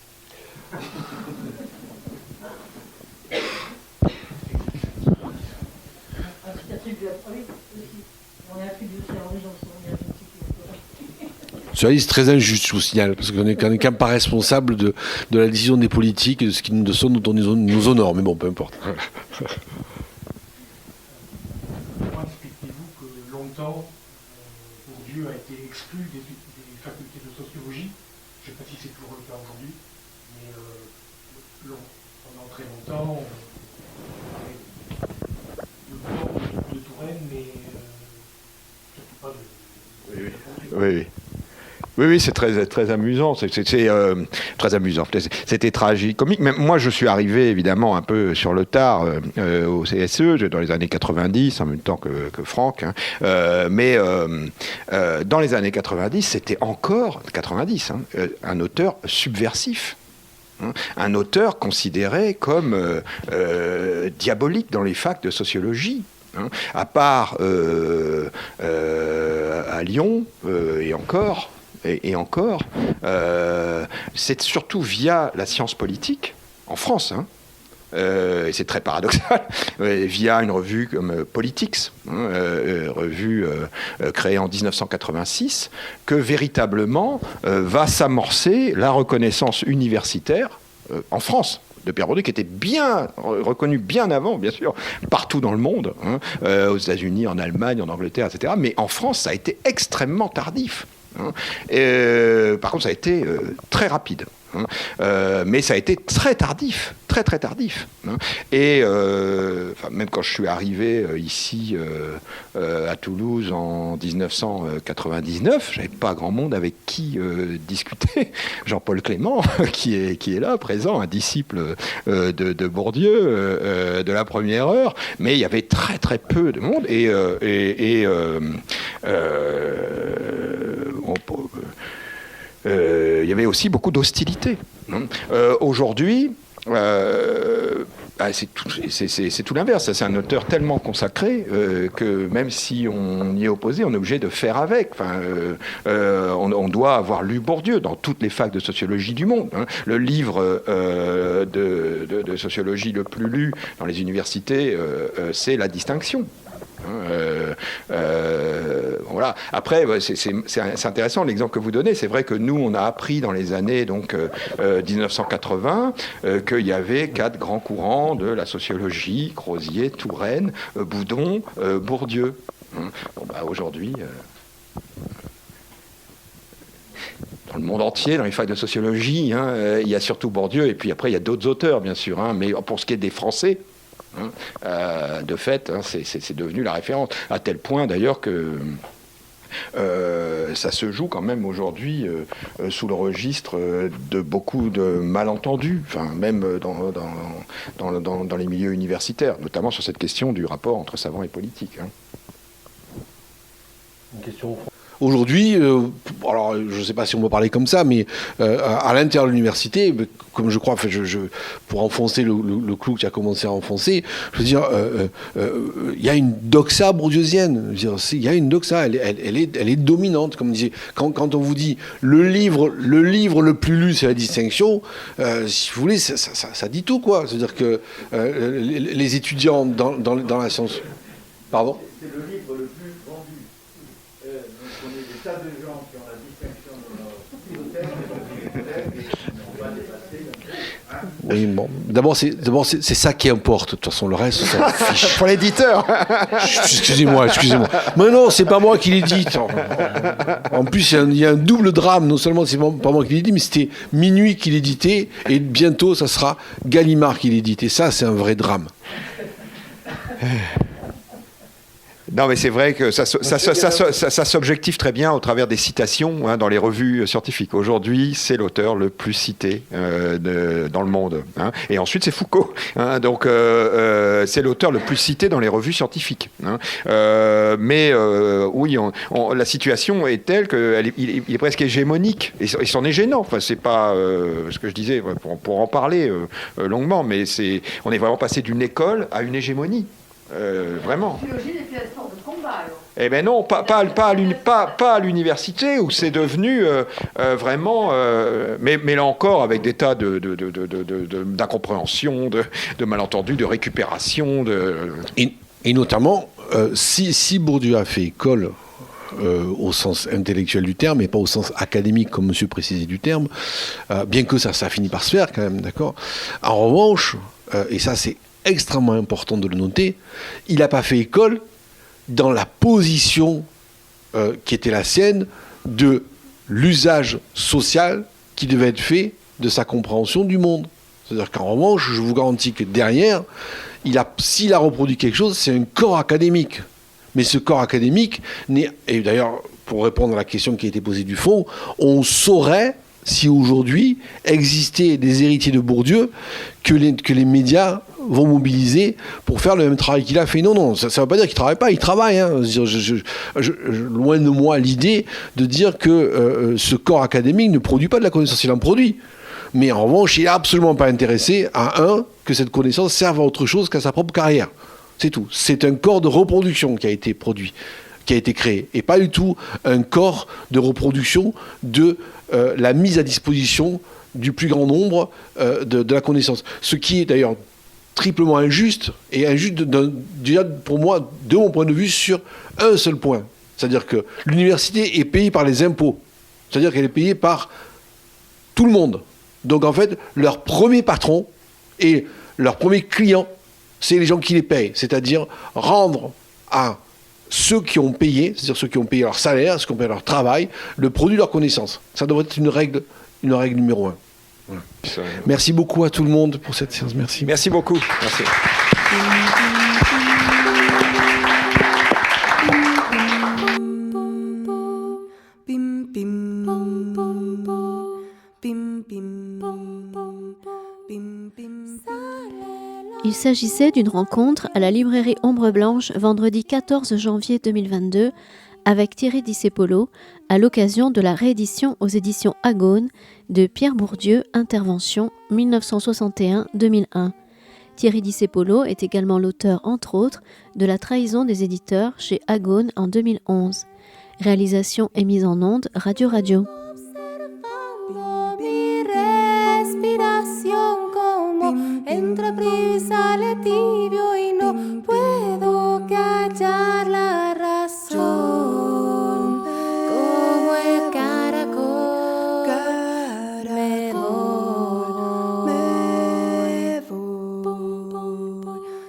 C'est attribué à Henri aussi. On est attribué aussi à Henri Janson. Cela dit, c'est très injuste, je vous signale, parce qu'on n'est quand même pas responsable de la décision des politiques et de ce qui nous sonne, dont nous honore. Mais bon, peu importe. Comment expliquez-vous que longtemps, Bourdieu a été exclu des facultés de sociologie? Je ne sais pas si c'est toujours le cas aujourd'hui, mais pendant très longtemps, on parlait de Touraine, mais surtout pas de... Oui. Oui, c'est très amusant. C'est très amusant. C'était tragicomique. Même moi, je suis arrivé évidemment un peu sur le tard au CSE, dans les années 90, en même temps que Franck. Mais dans les années 90, c'était encore 90, un auteur subversif. Un auteur considéré comme diabolique dans les facs de sociologie. À part à Lyon et encore. Et encore, c'est surtout via la science politique, en France, et c'est très paradoxal, via une revue comme Politics, revue créée en 1986, que véritablement va s'amorcer la reconnaissance universitaire en France de Pierre Bourdieu, qui était bien reconnu bien avant, bien sûr, partout dans le monde, aux États-Unis, en Allemagne, en Angleterre, etc. Mais en France, ça a été extrêmement tardif. Par contre, ça a été très rapide. Mais ça a été très tardif, très tardif. Et même quand je suis arrivé ici à Toulouse en 1999, j'avais pas grand monde avec qui discuter. Jean-Paul Clément, qui est là, présent, un disciple de Bourdieu, de la première heure, mais il y avait très peu de monde il y avait aussi beaucoup d'hostilité. Aujourd'hui, c'est tout l'inverse. C'est un auteur tellement consacré que même si on y est opposé, on est obligé de faire avec. On doit avoir lu Bourdieu dans toutes les facs de sociologie du monde. Le livre de sociologie le plus lu dans les universités, c'est La Distinction. Voilà. Après, c'est intéressant l'exemple que vous donnez. C'est vrai que nous, on a appris dans les années 1980 qu'il y avait 4 grands courants de la sociologie: Crozier, Touraine, Boudon, Bourdieu. Aujourd'hui, dans le monde entier, dans les facs de sociologie, il y a surtout Bourdieu, et puis après il y a d'autres auteurs, bien sûr. Mais pour ce qui est des Français, De fait, c'est devenu la référence, à tel point d'ailleurs que ça se joue quand même aujourd'hui sous le registre de beaucoup de malentendus, même dans les milieux universitaires, notamment sur cette question du rapport entre savants et politiques. Une question. Aujourd'hui, alors je ne sais pas si on peut parler comme ça, mais à l'intérieur de l'université, comme je crois, pour enfoncer le clou que tu as commencé à enfoncer, je veux dire, il y a une doxa bourdieusienne. Il y a une doxa, elle est dominante, comme disait. Quand on vous dit le livre le plus lu, c'est la distinction, si vous voulez, ça dit tout, quoi. C'est-à-dire que les étudiants dans la science. Pardon ? C'est le livre le plus vendu. On est des tas de gens qui ont la distinction de leur bibliothèque et on va dépasser. Oui, bon. D'abord, c'est ça qui importe. De toute façon, le reste, ça fiche. Pour l'éditeur. Excusez-moi. Mais non, c'est pas moi qui l'ai dit. En plus, il y a un double drame. Non seulement c'est pas moi qui l'ai dit, mais c'était Minuit qui l'éditait, et bientôt, ça sera Gallimard qui l'édite. Et ça, c'est un vrai drame. Non, mais c'est vrai que ça s'objective très bien au travers des citations dans les revues scientifiques. Aujourd'hui, c'est l'auteur le plus cité dans le monde. Et ensuite, c'est Foucault. Donc, c'est l'auteur le plus cité dans les revues scientifiques. Mais oui, la situation est telle qu'il est presque hégémonique. Et c'en est gênant. Enfin, c'est pas ce que je disais, pour en parler longuement, mais on est vraiment passé d'une école à une hégémonie. Vraiment. Eh bien non, pas à l'université où c'est devenu vraiment, mais là encore avec des tas d'incompréhension, de malentendus, de récupération. Et notamment, si Bourdieu a fait école au sens intellectuel du terme et pas au sens académique comme monsieur précisait du terme, bien que ça finit par se faire quand même, d'accord. En revanche, et ça c'est extrêmement important de le noter, il n'a pas fait école dans la position qui était la sienne de l'usage social qui devait être fait de sa compréhension du monde. C'est-à-dire qu'en revanche, je vous garantis que derrière, s'il a reproduit quelque chose, c'est un corps académique. Mais ce corps académique, et d'ailleurs, pour répondre à la question qui a été posée du fond, on saurait si aujourd'hui existait des héritiers de Bourdieu que les médias vont mobiliser pour faire le même travail qu'il a fait. Non, ça ne veut pas dire qu'il ne travaille pas, il travaille. Loin de moi l'idée de dire que ce corps académique ne produit pas de la connaissance, il en produit. Mais en revanche, il n'est absolument pas intéressé que cette connaissance serve à autre chose qu'à sa propre carrière. C'est tout. C'est un corps de reproduction qui a été produit, qui a été créé, et pas du tout un corps de reproduction de la mise à disposition du plus grand nombre de la connaissance. Ce qui est d'ailleurs triplement injuste, et injuste déjà pour moi, de mon point de vue, sur un seul point. C'est-à-dire que l'université est payée par les impôts. C'est-à-dire qu'elle est payée par tout le monde. Donc en fait, leur premier patron et leur premier client, c'est les gens qui les payent. C'est-à-dire rendre à ceux qui ont payé, c'est-à-dire ceux qui ont payé leur salaire, ceux qui ont payé leur travail, le produit de leur connaissance. Ça devrait être une règle numéro 1. Voilà. Merci beaucoup à tout le monde pour cette séance. Merci. Merci beaucoup. Merci. Il s'agissait d'une rencontre à la librairie Ombre Blanche vendredi 14 janvier 2022 avec Thierry Discepolo à l'occasion de la réédition aux éditions Agone de Pierre Bourdieu, Intervention 1961-2001. Thierry Discepolo est également l'auteur, entre autres, de La trahison des éditeurs chez Agone en 2011. Réalisation et mise en onde Radio. Entra prisa, le tibio y no puedo callar la razón. Como el caracol, me voy.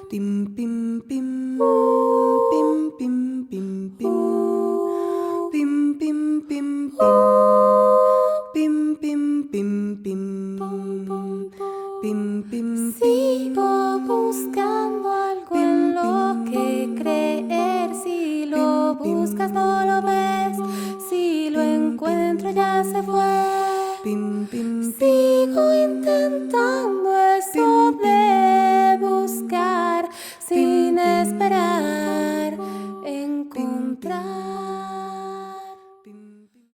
Pim, pim, pim, pim, pim, pim, pim, pim, pim, pim, pim. Sigo intentando eso de